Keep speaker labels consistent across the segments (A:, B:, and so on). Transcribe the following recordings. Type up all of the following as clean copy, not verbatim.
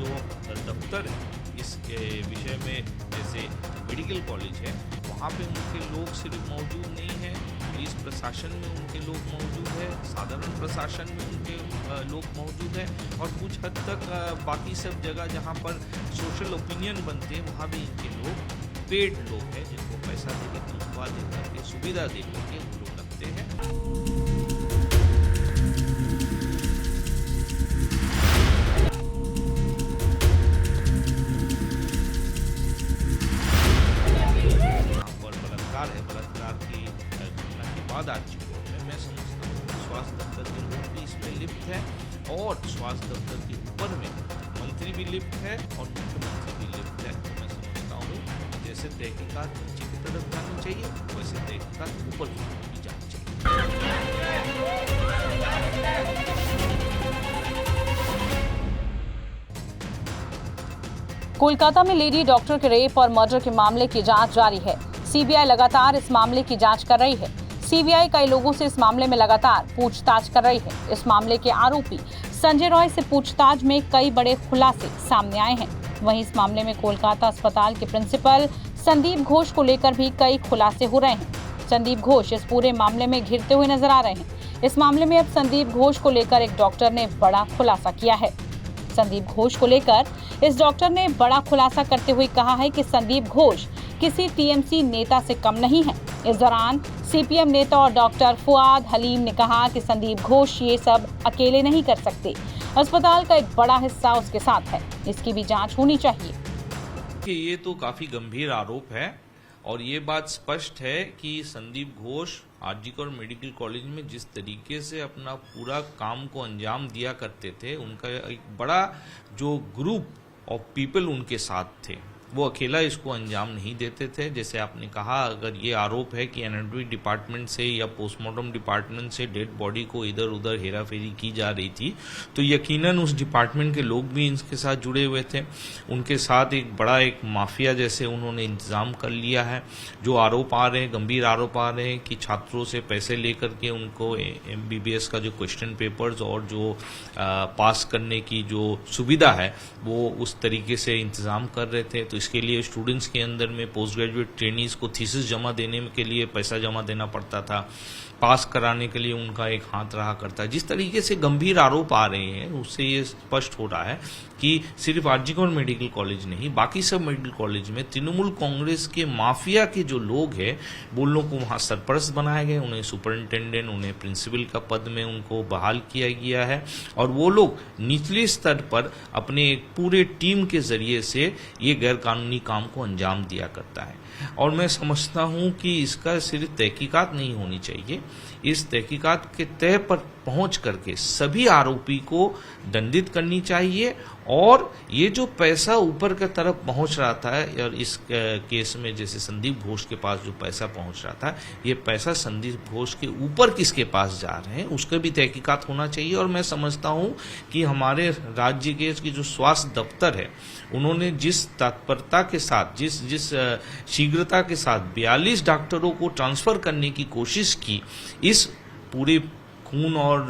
A: जो दफ्तर है इस विषय में, जैसे मेडिकल कॉलेज है, वहाँ पे उनके लोग सिर्फ मौजूद नहीं हैं, पुलिस प्रशासन में उनके लोग मौजूद है, साधारण प्रशासन में उनके लोग मौजूद हैं, और कुछ हद तक बाकी सब जगह जहाँ पर सोशल ओपिनियन बनते हैं वहाँ भी इनके लोग पेड लोग हैं, जिनको पैसा देके, तनख्वाह दे करके, सुविधा दे करके वो लोग रखते हैं। बलात्कार की घटना के बाद आज कोर्ट में मैं समझता हूँ कि स्वास्थ्य दफ्तर के लोग भी इसमें लिप्त है, और स्वास्थ्य दफ्तर के ऊपर में मंत्री भी लिप्त है और मुख्यमंत्री भी लिप्त है। तो मैं समझता हूँ कि जैसे तहकीकात नीचे की तरफ जानी चाहिए, वैसे तहकीकात ऊपर की तरफ भी जानी चाहिए।
B: कोलकाता में लेडी डॉक्टर के रेप और मर्डर के मामले की जांच जारी है। सीबीआई लगातार इस मामले की जांच कर रही है। सीबीआई कई लोगों से इस मामले में लगातार पूछताछ कर रही है। इस मामले के आरोपी संजय रॉय से पूछताछ में कई बड़े खुलासे सामने आए हैं। वहीं इस मामले में कोलकाता अस्पताल के प्रिंसिपल संदीप घोष को लेकर भी कई खुलासे हो रहे हैं। संदीप घोष इस पूरे मामले में घिरते हुए नजर आ रहे हैं। इस मामले में अब संदीप घोष को लेकर एक डॉक्टर ने बड़ा खुलासा किया है। संदीप घोष को लेकर इस डॉक्टर ने बड़ा खुलासा करते हुए कहा है कि संदीप घोष किसी टीएमसी नेता से कम नहीं है। इस दौरान सीपीएम नेता और डॉक्टर फुआद हलीम ने कहा कि संदीप घोष ये सब अकेले नहीं कर सकते, अस्पताल का एक बड़ा हिस्सा उसके साथ है, इसकी भी जांच होनी चाहिए।
A: कि ये तो काफी गंभीर आरोप है, और ये बात स्पष्ट है कि संदीप घोष आरजीकर मेडिकल कॉलेज में जिस तरीके से अपना पूरा काम को अंजाम दिया करते थे, उनका एक बड़ा जो ग्रुप ऑफ पीपल उनके साथ थे, वो अकेला इसको अंजाम नहीं देते थे। जैसे आपने कहा, अगर ये आरोप है कि एनाटॉमी डिपार्टमेंट से या पोस्टमार्टम डिपार्टमेंट से डेड बॉडी को इधर उधर हेराफेरी की जा रही थी, तो यकीनन उस डिपार्टमेंट के लोग भी इनके साथ जुड़े हुए थे। उनके साथ एक बड़ा एक माफिया जैसे उन्होंने इंतजाम कर लिया है। जो आरोप आ रहे हैं, गंभीर आरोप आ रहे हैं कि छात्रों से पैसे लेकर के उनको MBBS का जो क्वेश्चन पेपर्स और जो पास करने की जो सुविधा है, वो उस तरीके से इंतजाम कर रहे थे। तो इसके लिए स्टूडेंट्स के अंदर में पोस्ट ग्रेजुएट ट्रेनीज को थीसिस जमा देने के लिए पैसा जमा देना पड़ता था, पास कराने के लिए उनका एक हाथ रहा करता है। जिस तरीके से गंभीर आरोप आ रहे हैं, उससे ये स्पष्ट हो रहा है कि सिर्फ आरजीकर मेडिकल कॉलेज नहीं, बाकी सब मेडिकल कॉलेज में तृणमूल कांग्रेस के माफिया के जो लोग हैं, वो लोग को वहां सरपरस्त बनाए गए, उन्हें सुपरिंटेंडेंट, उन्हें प्रिंसिपल का पद में उनको बहाल किया गया है, और वो लोग निचले स्तर पर अपने एक पूरे टीम के जरिए से ये गैर कानूनी काम को अंजाम दिया करता है। और मैं समझता हूं कि इसका सिर्फ तहकीकात नहीं होनी चाहिए, इस तहकीकात के तह पर पहुंच करके सभी आरोपी को दंडित करनी चाहिए, और ये जो पैसा ऊपर की तरफ पहुंच रहा था, और इस केस में जैसे संदीप घोष के पास जो पैसा पहुंच रहा था, ये पैसा संदीप घोष के ऊपर किसके पास जा रहे हैं, उसका भी तहकीकात होना चाहिए। और मैं समझता हूं कि हमारे राज्य के जो स्वास्थ्य दफ्तर है, उन्होंने जिस तत्परता के साथ, जिस शीघ्रता के साथ 42 डॉक्टरों को ट्रांसफर करने की कोशिश की, इस पूरे खून और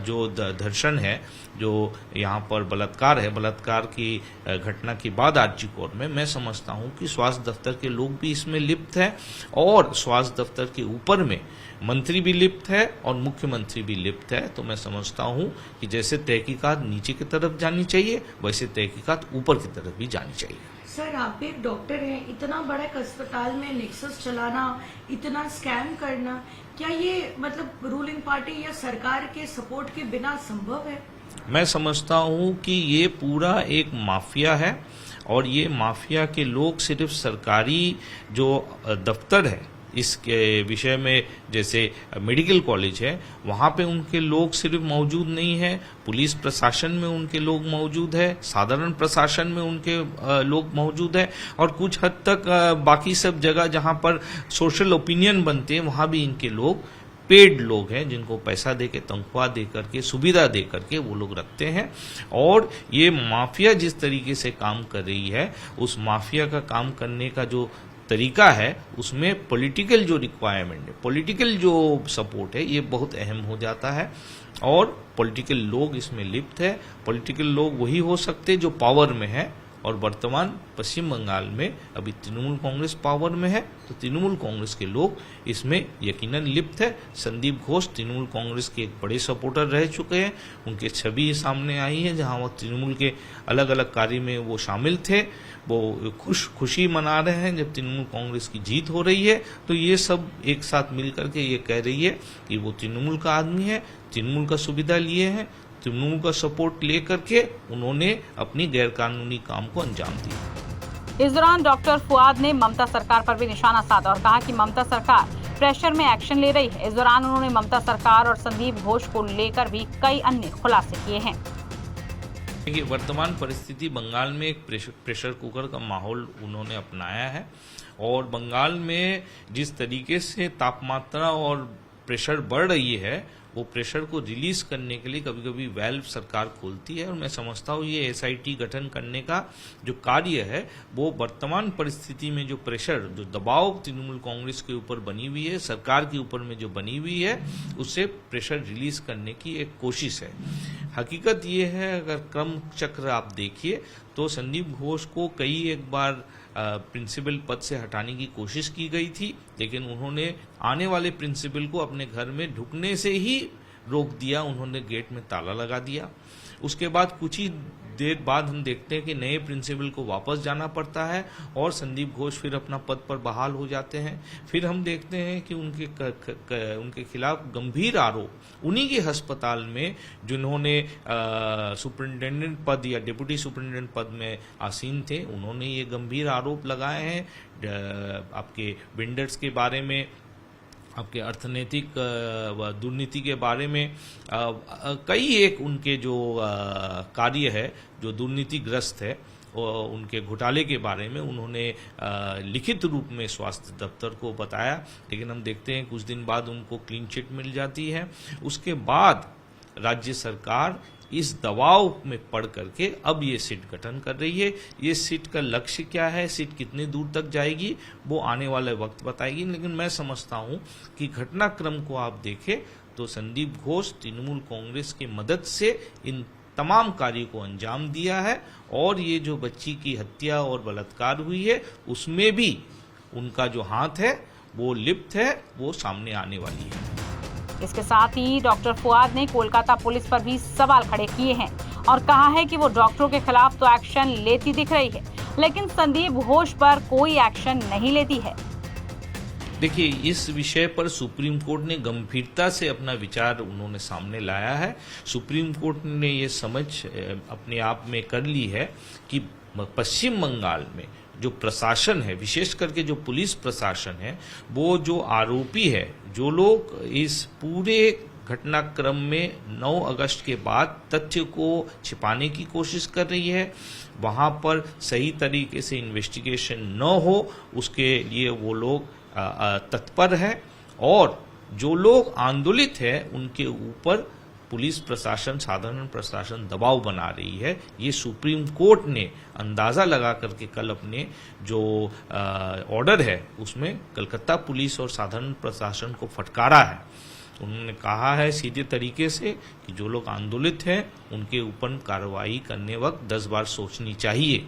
A: जो धर्षण है, जो यहाँ पर बलात्कार है, बलात्कार की घटना के बाद आरजी कोर्ट में, मैं समझता हूँ कि स्वास्थ्य दफ्तर के लोग भी इसमें लिप्त है, और स्वास्थ्य दफ्तर के ऊपर में मंत्री भी लिप्त है और मुख्यमंत्री भी लिप्त है। तो मैं समझता हूँ कि जैसे तहकीकात नीचे की तरफ जानी चाहिए, वैसे तहकीकात ऊपर की तरफ भी जानी चाहिए।
C: सर, आप भी एक डॉक्टर हैं, इतना बड़ा एक अस्पताल में नेक्सस चलाना, इतना स्कैम करना, क्या ये मतलब रूलिंग पार्टी या सरकार के सपोर्ट के बिना संभव है?
A: मैं समझता हूं कि ये पूरा एक माफिया है, और ये माफिया के लोग सिर्फ सरकारी जो दफ्तर है, इसके विषय में जैसे मेडिकल कॉलेज है, वहाँ पे उनके लोग सिर्फ मौजूद नहीं है, पुलिस प्रशासन में उनके लोग मौजूद है, साधारण प्रशासन में उनके लोग मौजूद है, और कुछ हद तक बाकी सब जगह जहाँ पर सोशल ओपिनियन बनते हैं, वहाँ भी इनके लोग पेड लोग हैं, जिनको पैसा देके, तनख्वाह दे करके, सुविधा दे करके वो लोग रखते हैं। और ये माफिया जिस तरीके से काम कर रही है, उस माफिया का काम करने का जो तरीका है उसमें पॉलिटिकल जो रिक्वायरमेंट है, पॉलिटिकल जो सपोर्ट है, ये बहुत अहम हो जाता है और पॉलिटिकल लोग इसमें लिप्त है। पॉलिटिकल लोग वही हो सकते हैं जो पावर में है और वर्तमान पश्चिम बंगाल में अभी तृणमूल कांग्रेस पावर में है, तो तृणमूल कांग्रेस के लोग इसमें यकीनन लिप्त है। संदीप घोष तृणमूल कांग्रेस के एक बड़े सपोर्टर रह चुके हैं, उनके छवि सामने आई है जहां वो तृणमूल के अलग अलग कार्य में वो शामिल थे। वो खुशी मना रहे हैं जब तृणमूल कांग्रेस की जीत हो रही है, तो ये सब एक साथ मिलकर के ये कह रही है कि वो तृणमूल का आदमी है, तृणमूल का सुविधा लिए हैं, तृणमूल का सपोर्ट लेकर के उन्होंने अपनी गैरकानूनी काम को अंजाम दिया।
B: इस दौरान डॉक्टर फुआद ने ममता सरकार पर भी निशाना साधा और कहा कि ममता सरकार प्रेशर में एक्शन ले रही है। इस दौरान उन्होंने ममता सरकार और संदीप घोष को लेकर भी कई अन्य खुलासे किए हैं।
A: देखिए, वर्तमान परिस्थिति बंगाल में एक प्रेशर कुकर का माहौल उन्होंने अपनाया है और बंगाल में जिस तरीके से तापमात्रा और प्रेशर बढ़ रही है, वो प्रेशर को रिलीज करने के लिए कभी कभी वेल्व सरकार खोलती है और मैं समझता हूँ ये एसआईटी गठन करने का जो कार्य है वो वर्तमान परिस्थिति में जो प्रेशर, जो दबाव तृणमूल कांग्रेस के ऊपर बनी हुई है, सरकार के ऊपर में जो बनी हुई है, उससे प्रेशर रिलीज करने की एक कोशिश है। हकीकत ये है, अगर क्रम चक्र आप देखिए तो संदीप घोष को कई एक बार प्रिंसिपल पद से हटाने की कोशिश की गई थी, लेकिन उन्होंने आने वाले प्रिंसिपल को अपने घर में ढुकने से ही रोक दिया, उन्होंने गेट में ताला लगा दिया। उसके बाद कुछ ही देर बाद हम देखते हैं कि नए प्रिंसिपल को वापस जाना पड़ता है और संदीप घोष फिर अपना पद पर बहाल हो जाते हैं। फिर हम देखते हैं कि उनके खिलाफ गंभीर आरोप उन्हीं के अस्पताल में जिन्होंने सुपरिटेंडेंट पद या डिप्टी सुपरिटेंडेंट पद में आसीन थे, उन्होंने ये गंभीर आरोप लगाए हैं आपके वेंडर्स के बारे में, आपके अर्थनैतिक दुर्नीति के बारे में। कई एक उनके जो कार्य है जो दुर्नीतिग्रस्त है, उनके घोटाले के बारे में उन्होंने लिखित रूप में स्वास्थ्य दफ्तर को बताया, लेकिन हम देखते हैं कुछ दिन बाद उनको क्लीन चिट मिल जाती है। उसके बाद राज्य सरकार इस दबाव में पड़ करके अब ये सीट गठन कर रही है। ये सीट का लक्ष्य क्या है, सीट कितने दूर तक जाएगी, वो आने वाले वक्त बताएगी, लेकिन मैं समझता हूं कि घटनाक्रम को आप देखें तो संदीप घोष तृणमूल कांग्रेस की मदद से इन तमाम कार्यों को अंजाम दिया है और ये जो बच्ची की हत्या और बलात्कार हुई है उसमें भी उनका जो हाथ है वो लिप्त है, वो सामने आने वाली है।
B: इसके साथ ही डॉक्टर फुआद ने कोलकाता पुलिस पर भी सवाल खड़े किए हैं और कहा है कि वो डॉक्टरों के खिलाफ तो एक्शन लेती दिख रही है, लेकिन संदीप घोष पर कोई एक्शन नहीं लेती है।
A: देखिए, इस विषय पर सुप्रीम कोर्ट ने गंभीरता से अपना विचार उन्होंने सामने लाया है। सुप्रीम कोर्ट ने ये समझ अपने आप में कर ली है कि पश्चिम बंगाल में जो प्रशासन है, विशेष करके जो पुलिस प्रशासन है, वो जो आरोपी है, जो लोग इस पूरे घटनाक्रम में 9 अगस्त के बाद तथ्य को छिपाने की कोशिश कर रही है, वहां पर सही तरीके से इन्वेस्टिगेशन न हो उसके लिए वो लोग तत्पर है और जो लोग आंदोलित है उनके ऊपर पुलिस प्रशासन, साधारण प्रशासन दबाव बना रही है। ये सुप्रीम कोर्ट ने अंदाजा लगा करके कल अपने जो ऑर्डर है उसमें कलकत्ता पुलिस और साधारण प्रशासन को फटकारा है। उन्होंने कहा है सीधे तरीके से कि जो लोग आंदोलित हैं उनके ऊपर कार्रवाई करने वक्त 10 बार सोचनी चाहिए।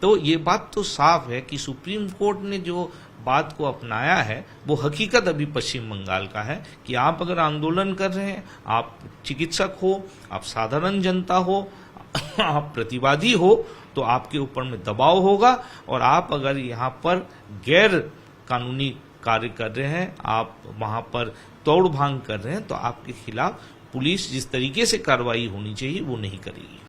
A: तो ये बात तो साफ है कि सुप्रीम कोर्ट ने जो बात को अपनाया है वो हकीकत अभी पश्चिम बंगाल का है कि आप अगर आंदोलन कर रहे हैं, आप चिकित्सक हो, आप साधारण जनता हो, आप प्रतिवादी हो, तो आपके ऊपर में दबाव होगा और आप अगर यहाँ पर गैर कानूनी कार्य कर रहे हैं, आप वहां पर तोड़ भांग कर रहे हैं, तो आपके खिलाफ पुलिस जिस तरीके से कार्रवाई होनी चाहिए वो नहीं करेगी।